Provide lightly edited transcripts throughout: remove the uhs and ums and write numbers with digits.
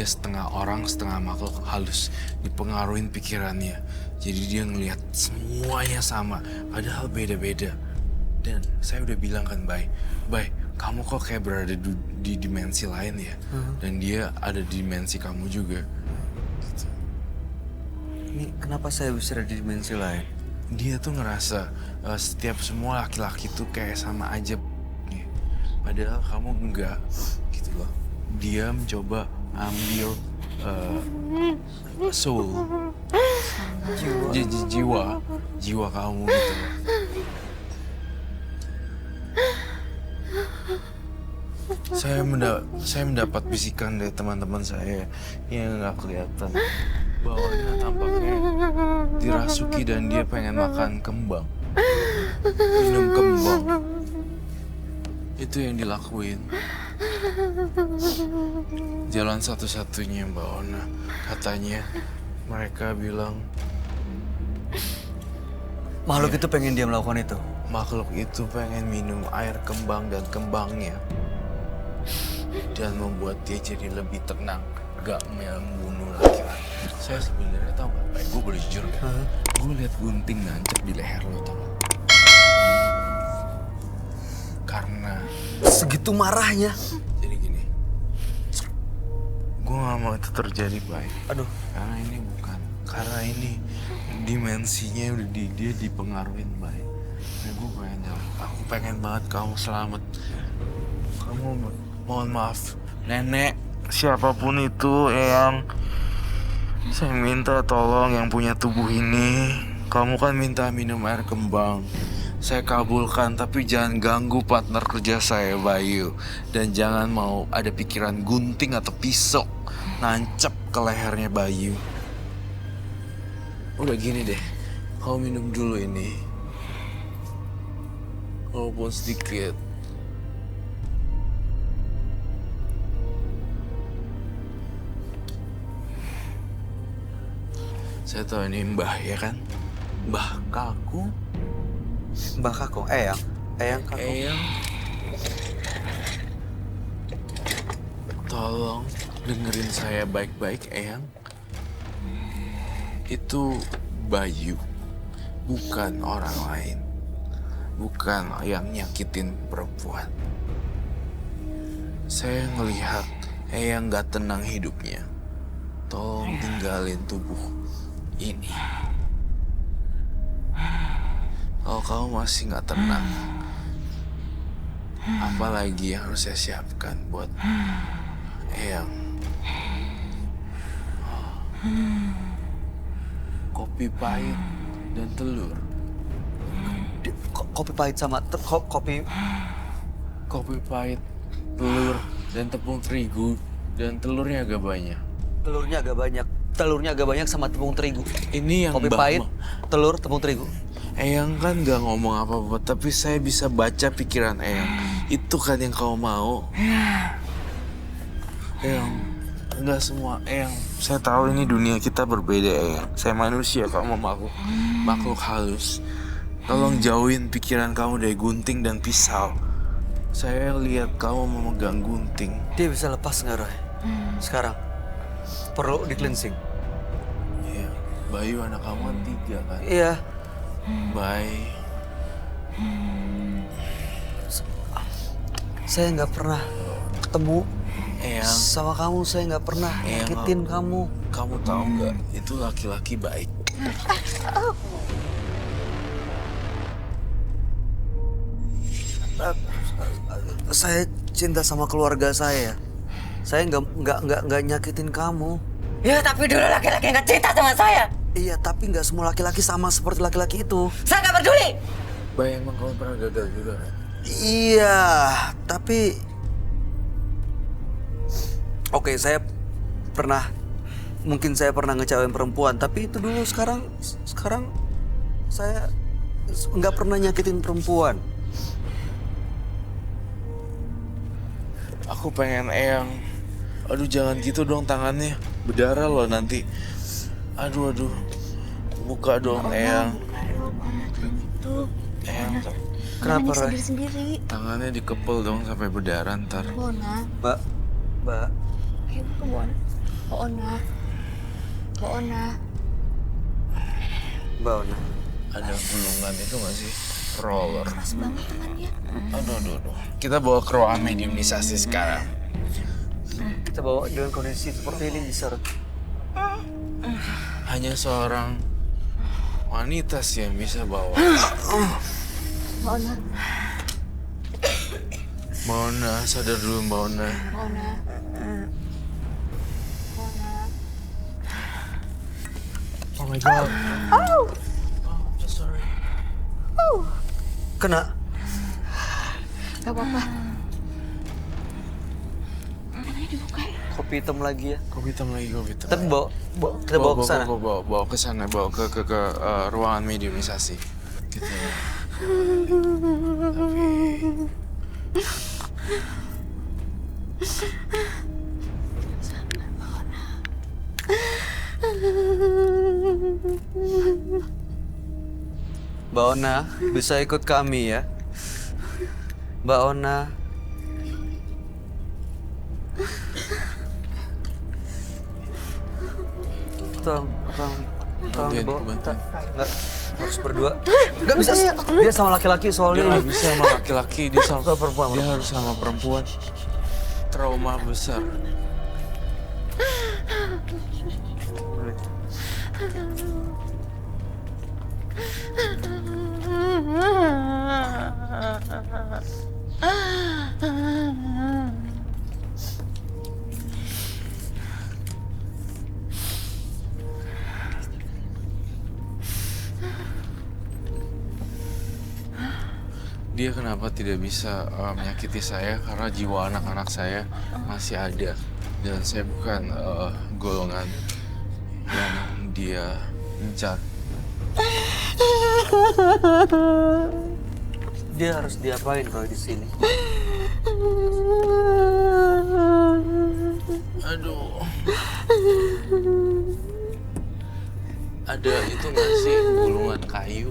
setengah orang, setengah makhluk halus. Dipengaruhin pikirannya. Jadi dia ngelihat semuanya sama, padahal beda-beda. Dan saya udah bilang kan, Bay, kamu kok kayak berada di dimensi lain ya? Dan dia ada di dimensi kamu juga. Gitu. Ini kenapa saya bisa ada di dimensi lain? Dia tuh ngerasa setiap semua laki-laki tuh kayak sama aja. Padahal kamu enggak, gitu loh. Dia mencoba ambil soul, jiwa kamu gitu loh. Saya mendapat bisikan dari teman-teman saya yang nggak kelihatan. Bawahnya tampaknya dirasuki dan dia pengen makan kembang, minum kembang. Itu yang dilakuin. Jalan satu-satunya Mbak Ona. Katanya mereka bilang Makhluk itu pengen dia melakukan itu? makhluk itu pengen minum air kembang dan kembangnya. Dan membuat dia jadi lebih tenang, gak membunuh laki-laki. Saya sebenarnya tau gak, Pak, gue boleh jujur gak? Gue liat gunting nancep di leher lo, tau gak? Karena Segitu marahnya? jadi gini, gue gak mau itu terjadi, Pak. Aduh. Karena ini dimensinya udah dia dipengaruhin, Pak. Nah, gue pengen jawab, aku pengen banget kamu selamat. Kamu mohon maaf, nenek, siapapun itu yang saya minta tolong yang punya tubuh ini. Kamu kan minta minum air kembang. Saya kabulkan, tapi jangan ganggu partner kerja saya, Bayu. Dan jangan mau ada pikiran gunting atau pisau nancep ke lehernya Bayu. Udah gini deh, kau minum dulu ini. Walaupun sedikit. Saya tahu ini Mbah ya kan? Mbah Kaku. Mbak Kakung, Eyang Kakung. Eyang. Tolong dengerin saya baik-baik, Eyang. Itu Bayu, bukan orang lain. Bukan yang nyakitin perempuan. Saya ngelihat Eyang gak tenang hidupnya. Tolong tinggalin tubuh ini. Kalau kamu masih gak tenang, apalagi yang harus saya siapkan buat Eyang? Kopi pahit dan telur. Kopi pahit sama kopi Pahit, telur, dan tepung terigu. Dan telurnya agak banyak. Telurnya agak banyak sama tepung terigu. Ini yang Kopi Mbak pahit, telur, tepung terigu. Eyang kan gak ngomong apa-apa, tapi saya bisa baca pikiran Eyang. Itu kan yang kau mau. Eyang, enggak semua. Eyang, saya tahu ini dunia kita berbeda, Eyang. Saya manusia, kamu makhluk halus. Tolong jauhin pikiran kamu dari gunting dan pisau. Saya lihat kamu memegang gunting. Dia bisa lepas nggak, Roy? Sekarang perlu di cleansing. Iya, Bayu anak kamu kan 3 kan? Iya. Bayi. Saya nggak pernah ketemu Eyang, sama kamu. Saya nggak pernah nyakitin kamu. kamu tahu nggak? Itu laki-laki baik. Saya cinta sama keluarga saya. Saya nggak nyakitin kamu. Ya tapi dulu laki-laki nggak cinta sama saya. Iya, tapi nggak semua laki-laki sama seperti laki-laki itu. Saya nggak peduli. Bayi, emang kamu pernah gagal juga kan? Iya, tapi oke, saya pernah, mungkin saya pernah ngecewain perempuan, tapi itu dulu. Sekarang saya nggak pernah nyakitin perempuan. Aku pengen Eyang. Aduh, jangan gitu dong tangannya. Berdarah loh nanti. Aduh. Buka dong, Eyang. Eyang, Kenapa, Roy? Sendiri-sendiri. tangannya dikepel dong sampai berdarah ntar. Bona. Mbak, Ayo ke Bona. Mbak Ona. Mbak Ona. Mbak Ona. Ada gulungan itu nggak sih? Roller. Keras banget tangannya. Aduh. Kita bawa ke ruangan mediumisasi sekarang. Kita bawa dengan kondisi seperti ini bisa. Hanya seorang wanita sih yang bisa bawa. Mbak Ona. Mbak Ona, sadar dulu Mbak Ona. Mbak Ona. Oh my God. Oh, I'm so sorry. Kena. Gak apa-apa. Matanya dibuka. Kopi hitam lagi ya. Kopi hitam lagi, kopi hitam. Tapi kita bawa ke sana. Bawa ke sana, bawa ke ruangan mediumisasi. Gitu. Mbak Ona, bisa ikut kami ya? Mbak Ona. Tolong dibawa. Bantuin. Nggak, harus berdua. Nggak bisa, dia sama laki-laki Dia soalnya. nggak bisa sama laki-laki, dia sama perempuan. Dia harus sama perempuan. Trauma besar. Dia kenapa tidak bisa menyakiti saya karena jiwa anak-anak saya masih ada dan saya bukan golongan yang dia incar. Dia harus diapain kalau di sini? Aduh. Ada itu nggak sih gulungan kayu?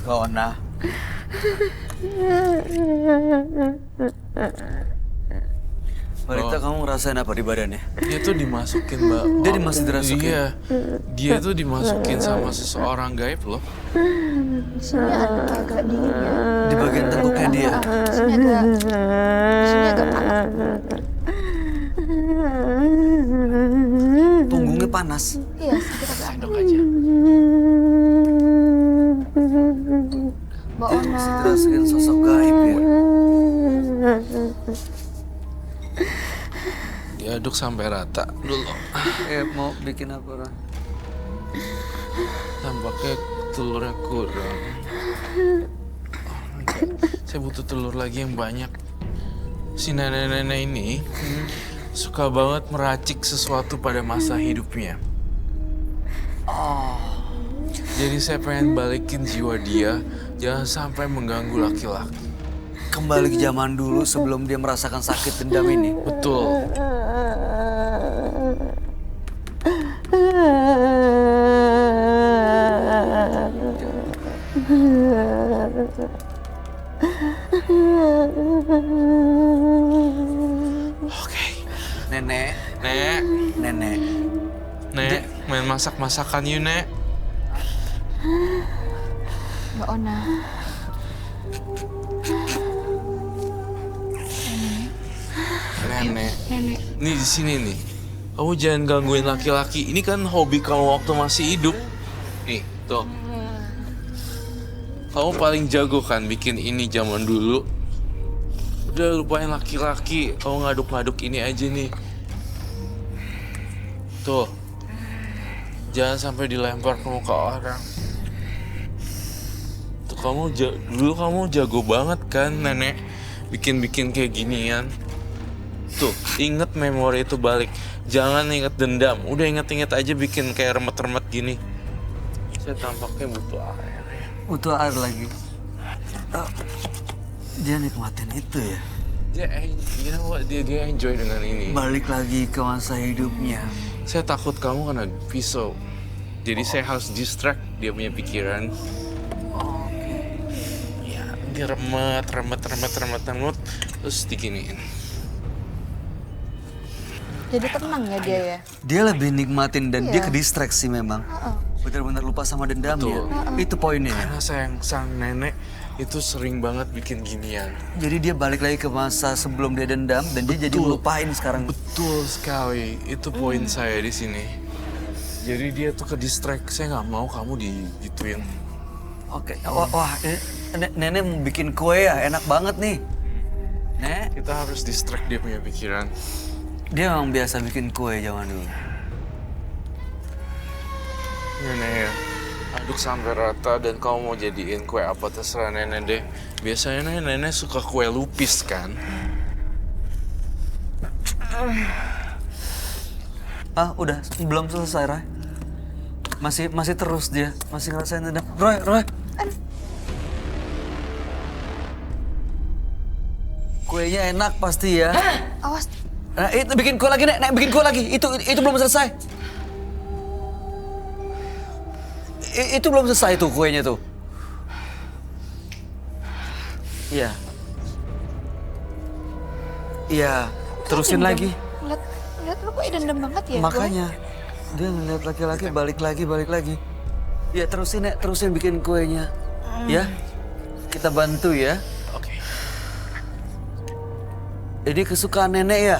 Mbak Ona. Wanita, kamu ngerasain apa di badannya? Dia tuh dimasukin, Mbak. Dia dimasukin? Iya. Dia tuh dimasukin sama seseorang gaib loh. Sini agak dingin ya. Di bagian tengkuknya dia. Sini agak panas. Punggungnya panas. Iya, sakit agak. Sendok aja. Mbak Dia Ona. masih dirasukin sosok gaib ya. Diaduk sampai rata dulu. Mau bikin apa, Ron? Tampaknya telurnya kurang. Saya butuh telur lagi yang banyak. Si nenek-nenek ini suka banget meracik sesuatu pada masa hidupnya. Jadi saya pengen balikin jiwa dia, jangan sampai mengganggu laki-laki. Kembali ke zaman dulu sebelum dia merasakan sakit dendam ini. Betul. Oke. Nenek, Nek, nenek. main masak-masakan yuk, Nek. Mbak Ona. Nenek. Nenek. Nih di sini nih. Kamu jangan gangguin laki-laki. Ini kan hobi kamu waktu masih hidup. Nih, tuh. Kamu paling jago kan bikin ini zaman dulu. Udah lupain laki-laki. Kamu ngaduk-ngaduk ini aja nih. Tuh. Jangan sampai dilempar ke muka orang. Tuh dulu kamu jago banget kan, Nenek. Bikin-bikin kayak ginian. Tuh, inget memori itu balik. Jangan inget dendam. Udah inget-inget aja bikin kayak remet-remet gini. Saya tampaknya butuh air ya. Butuh air lagi. Dia nikmatin itu ya. you know what, dia enjoy dengan ini. Balik lagi ke masa hidupnya. Saya takut kamu kena pisau. Jadi saya harus distract dia punya pikiran. Ya, dia remet, terus diginiin. Jadi tenang ya dia ya. Dia lebih nikmatin dan dia Iya. ke distraksi memang. Benar-benar lupa sama dendamnya. Betul. Itu poinnya. Karena sang nenek itu sering banget bikin ginian. Jadi dia balik lagi ke masa sebelum dia dendam dan dia jadi ngelupain sekarang. Betul sekali, itu poin saya di sini. Jadi dia tuh ke distract, saya nggak mau kamu digituin. Oke, wah, nenek mau bikin kue ya, enak banget nih. Nek, Kita harus distract dia punya pikiran. dia memang biasa bikin kue zaman dulu. Nenek ya, aduk sampai rata dan kamu mau jadiin kue apa terserah nenek deh. Biasanya nenek suka kue lupis kan? Udah, belum selesai, Roy. Masih terus dia, masih ngerasain dendam. Roy. Kuenya enak pasti ya. Awas. Nah, itu bikin kue lagi, Nek, bikin kue lagi. Itu belum selesai. Itu belum selesai tuh kuenya tuh. Iya. Iya, terusin lagi. Lihat lu kok dendam banget ya. Makanya dia ngeliat laki-laki balik lagi. Ya terusin, Nek, terusin bikin kuenya. Ya. Kita bantu ya. Oke. Jadi kesukaan nenek ya,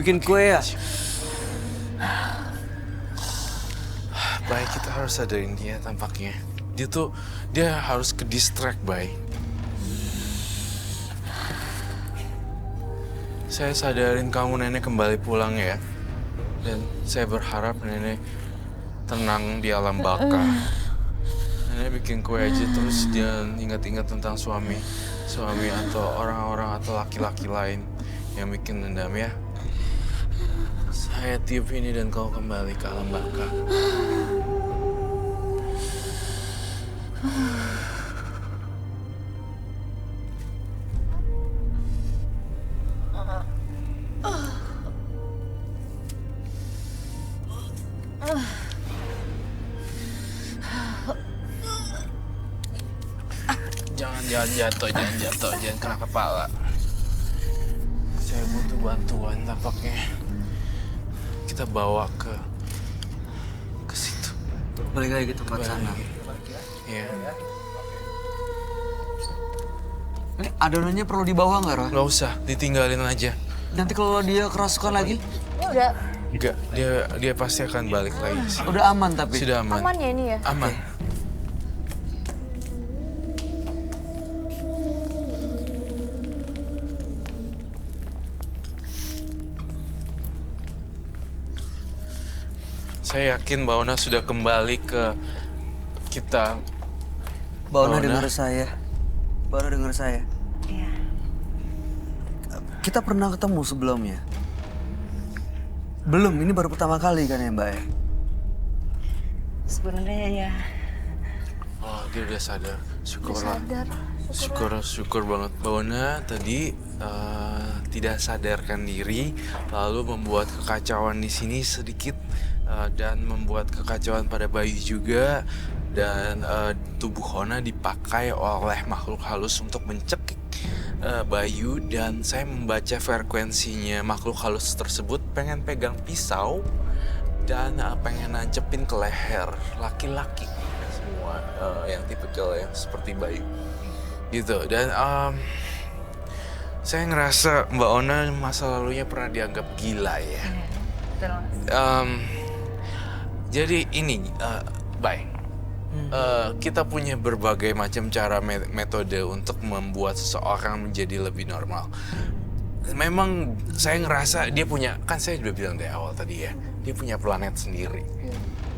bikin kue ya. Baik, kita harus sadarin dia tampaknya. Dia harus ke distract, Bay. Saya sadarin kamu nenek kembali pulang ya. Dan saya berharap nenek tenang di alam baka. Nenek bikin kue aja terus dia ingat-ingat tentang suami atau orang-orang atau laki-laki lain yang bikin dendam ya. Saya tiup ini dan kau kembali ke alam baka. Jangan jatuh, jangan kena kepala. Saya butuh bantuan tampaknya. Kita bawa ke situ. Balik lagi ke tempat sana. Iya. Ini adonannya perlu dibawa nggak, Roy? Nggak usah, ditinggalin aja. Nanti kalau dia kerasukan lagi, Ya udah Enggak, dia pasti akan balik lagi sih. udah aman tapi. Sudah aman. aman ya ini ya. Aman. Saya yakin Mbak Ona sudah kembali ke kita. Mbak Ona Ona. dengar saya. Mbak Ona dengar saya. Iya. Kita pernah ketemu sebelumnya. Belum, ini baru pertama kali kan ya, Mbak ya? Sebenarnya ya. Oh, dia udah sadar. Syukurlah. Sadar. Syukur banget. Mbak Ona tadi tidak sadarkan diri, lalu membuat kekacauan di sini sedikit dan membuat kekacauan pada Bayu juga. Dan tubuh Ona dipakai oleh makhluk halus untuk mencekik Bayu, dan saya membaca frekuensinya makhluk halus tersebut pengen pegang pisau dan pengen nancepin ke leher laki-laki semua yang tipikal yang seperti Bayu gitu. Dan saya ngerasa Mbak Ona masa lalunya pernah dianggap gila ya. Betul, Mas. Jadi ini Bay, kita punya berbagai macam cara metode untuk membuat seseorang menjadi lebih normal. Memang saya ngerasa dia punya, kan saya udah bilang dari awal tadi ya, dia punya planet sendiri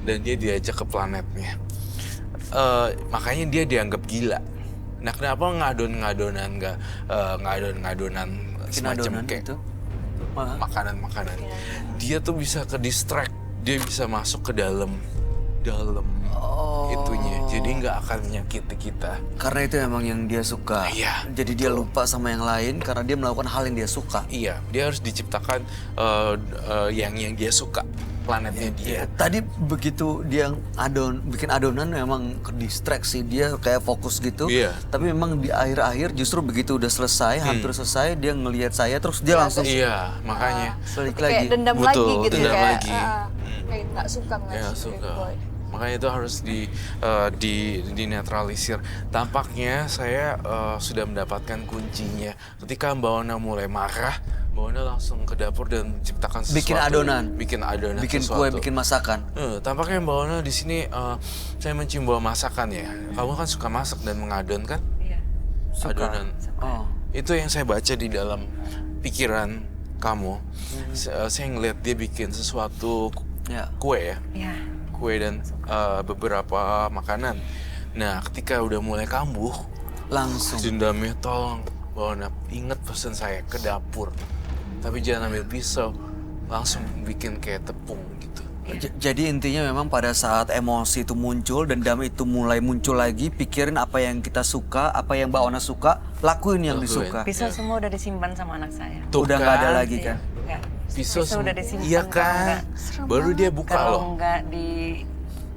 dan dia diajak ke planetnya. Makanya dia dianggap gila. Nah, kenapa ngadon-ngadonan semacam Adonan kayak itu. makanan-makanan? Dia tuh bisa ke distract, dia bisa masuk ke dalam itunya. Jadi nggak akan menyakiti kita. Karena itu emang yang dia suka. Iya, Jadi dia lupa sama yang lain karena dia melakukan hal yang dia suka. Iya, dia harus diciptakan yang dia suka, planetnya dia. Tadi begitu dia bikin adonan memang ke distraksi, dia kayak fokus gitu. Iya. Tapi memang di akhir-akhir justru begitu udah selesai, hampir selesai, dia ngelihat saya terus dia langsung Iya, makanya. balik Kayak lagi. dendam Betul, lagi gitu dendam kayak. lagi. Kayak nggak suka ngeliat Ya si suka. Boy. Makanya itu harus dinetralisir. Tampaknya saya sudah mendapatkan kuncinya. Ketika Mbak Ona mulai marah, Mbak Ona langsung ke dapur dan menciptakan sesuatu. Bikin adonan. Bikin kue, sesuatu. bikin masakan. Tampaknya Mbak Ona di sini saya mencium bau masakan ya. Kamu kan suka masak dan mengadon kan? Iya. Adonan. Oh. Itu yang saya baca di dalam pikiran kamu. Saya ngeliat dia bikin sesuatu Ya. kue ya. Iya. Kue dan beberapa makanan. Nah, ketika udah mulai kambuh, Langsung. dendamnya tolong Mbak Ona inget pesan saya ke dapur. Tapi jangan ambil pisau, langsung bikin kayak tepung gitu. Jadi intinya memang pada saat emosi itu muncul, dendam itu mulai muncul lagi, pikirin apa yang kita suka, apa yang Mbak Ona suka, lakuin yang Lakuin. disuka. Pisau semua udah disimpan sama anak saya. Tuh Udah nggak ada kan? lagi kan? Enggak. Pisau udah disimpan. Iya kan? Baru dia buka Kalau loh.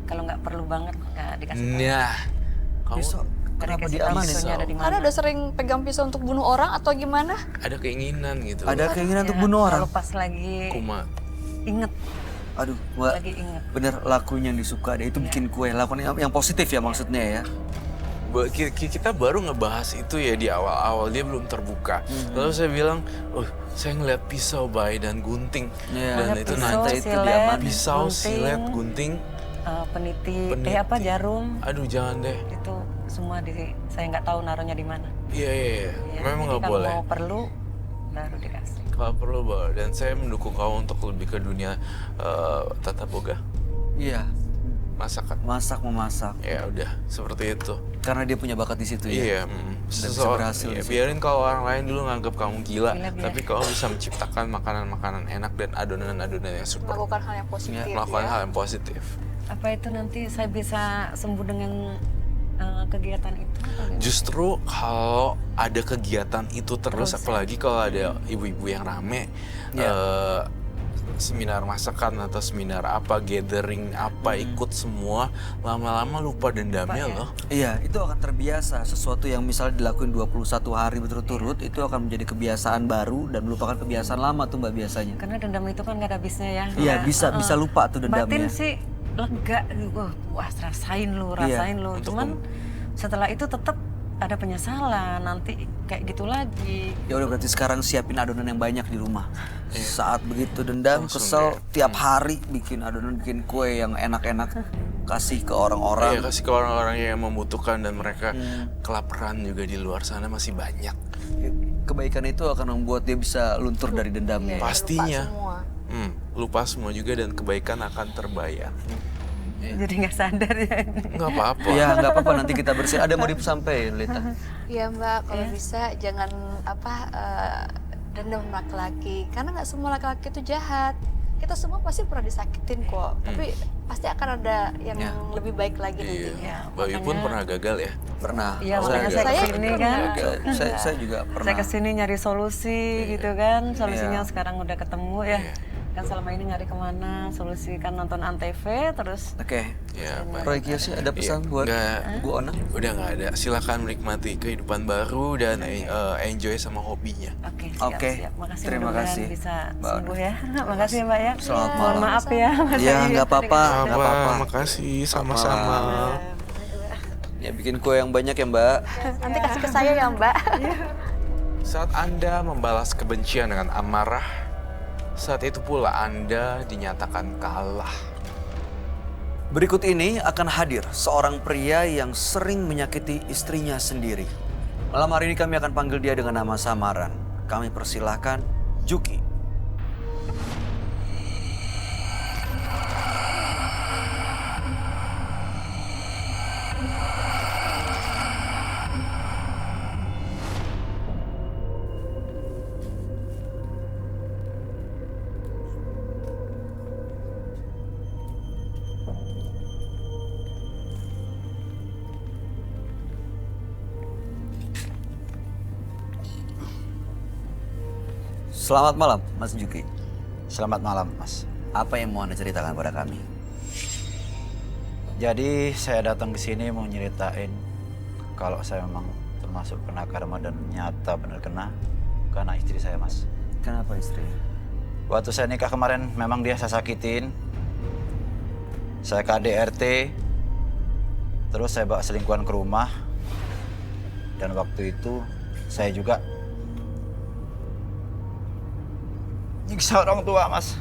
kalau nggak perlu banget nggak dikasih tahu. Nah, kamu Pisau kenapa Dikasih tahu diamanin? pisaunya ada di Karena mana. udah sering pegang pisau untuk bunuh orang atau gimana? ada keinginan gitu. Ada keinginan untuk bunuh orang. Kalau pas lagi kumat. inget, Aduh, Mbak. lagi inget. Bener, lakuin yang disuka deh. Itu bikin kue. Lakukan yang positif ya maksudnya ya. Kita baru ngebahas itu ya di awal-awal, dia belum terbuka. Lalu saya bilang, oh saya ngeliat pisau bay dan gunting. Iya. Dan itu Pisau, nanti itu silet, diamanin. pisau, gunting, silet, gunting. peniti, Peniti. jarum. Aduh jangan deh. Itu semua saya nggak tahu naruhnya di mana. Iya, Ya, memang jadi nggak boleh. Kalau mau perlu baru dikasih. Kalau perlu bawa. Dan saya mendukung kamu untuk lebih ke dunia tata boga, Iya. masakan. Memasak. Ya udah, seperti itu. Karena dia punya bakat di situ ya. Iya, bisa seseorang. berhasil Iya, di situ. biarin kalau orang lain dulu nganggap kamu gila, Gila, biar. tapi kamu bisa menciptakan makanan-makanan enak dan adonan-adonan yang super. Melakukan hal yang positif Melakukan ya. hal yang positif. Apa itu nanti saya bisa sembuh dengan kegiatan itu? atau gimana? Justru kalau ada kegiatan itu terus apalagi kalau ada ibu-ibu yang rame, seminar masakan atau seminar apa, gathering apa, ikut semua, lama-lama lupa dendamnya loh. Iya, itu akan terbiasa. Sesuatu yang misalnya dilakuin 21 hari berturut-turut, itu akan menjadi kebiasaan baru dan melupakan kebiasaan lama tuh Mbak biasanya. Karena dendam itu kan gak ada habisnya ya. Iya, Nah, bisa lupa tuh dendamnya. Batin sih lega, wah rasain lu. Cuman setelah itu tetap ada penyesalan, nanti kayak gitu lagi. Ya udah berarti sekarang siapin adonan yang banyak di rumah. Saat begitu dendam, Langsung kesel, deh. tiap hari bikin adonan, bikin kue yang enak-enak, kasih ke orang-orang. Iya, kasih ke orang-orang yang membutuhkan dan mereka kelaparan juga di luar sana masih banyak. Kebaikan itu akan membuat dia bisa luntur dari dendamnya. Pastinya. Lupa semua. Lupa semua juga dan kebaikan akan terbayar. Jadi nggak sadar ya. Nggak apa-apa. Ya nggak apa-apa, nanti kita bersih. Ada mau disampaikan, Lita? Iya Mbak, kalau bisa jangan dendam laki-laki. Karena nggak semua laki-laki itu jahat. Kita semua pasti pernah disakitin kok. Tapi pasti akan ada yang lebih baik lagi nantinya. Iya. Bayu pun pernah gagal ya. Pernah. Iya, Oh, makanya saya saya gagal. kesini kan. Saya juga pernah. Saya kesini nyari solusi gitu kan. Solusinya sekarang udah ketemu ya. Kan selama ini nyari kemana, solusi kan nonton Antv terus. Oke. Ya, baik. Roy Kiyoshi ada pesan buat Nggak. Bu Ona? Udah nggak ada. Silakan menikmati kehidupan baru dan enjoy sama hobinya. Oke, Oke, siap. Makasih, terima mudah-mudahan kasih, bisa Mbak sembuh ya. Makasih ya Mbak ya. Selamat Mohon malam. maaf ya Mas Ya Ayu. nggak apa-apa, nggak apa-apa. Makasih, sama-sama. Ya bikin kue yang banyak ya Mbak. Nanti kasih ke saya ya Mbak. Saat Anda membalas kebencian dengan amarah, saat itu pula Anda dinyatakan kalah. Berikut ini akan hadir seorang pria yang sering menyakiti istrinya sendiri. Malam hari ini kami akan panggil dia dengan nama samaran. Kami persilahkan Juki. Selamat malam, Mas Juki. Selamat malam, Mas. Apa yang mau Anda ceritakan pada kami? Jadi saya datang ke sini mau nyeritain kalau saya memang termasuk kena karma dan nyata benar kena karena istri saya, Mas. Kenapa istri? Waktu saya nikah kemarin memang dia saya sakitin. Saya KDRT. Terus saya bawa selingkuhan ke rumah. Dan waktu itu saya juga nyiksa orang tua, Mas.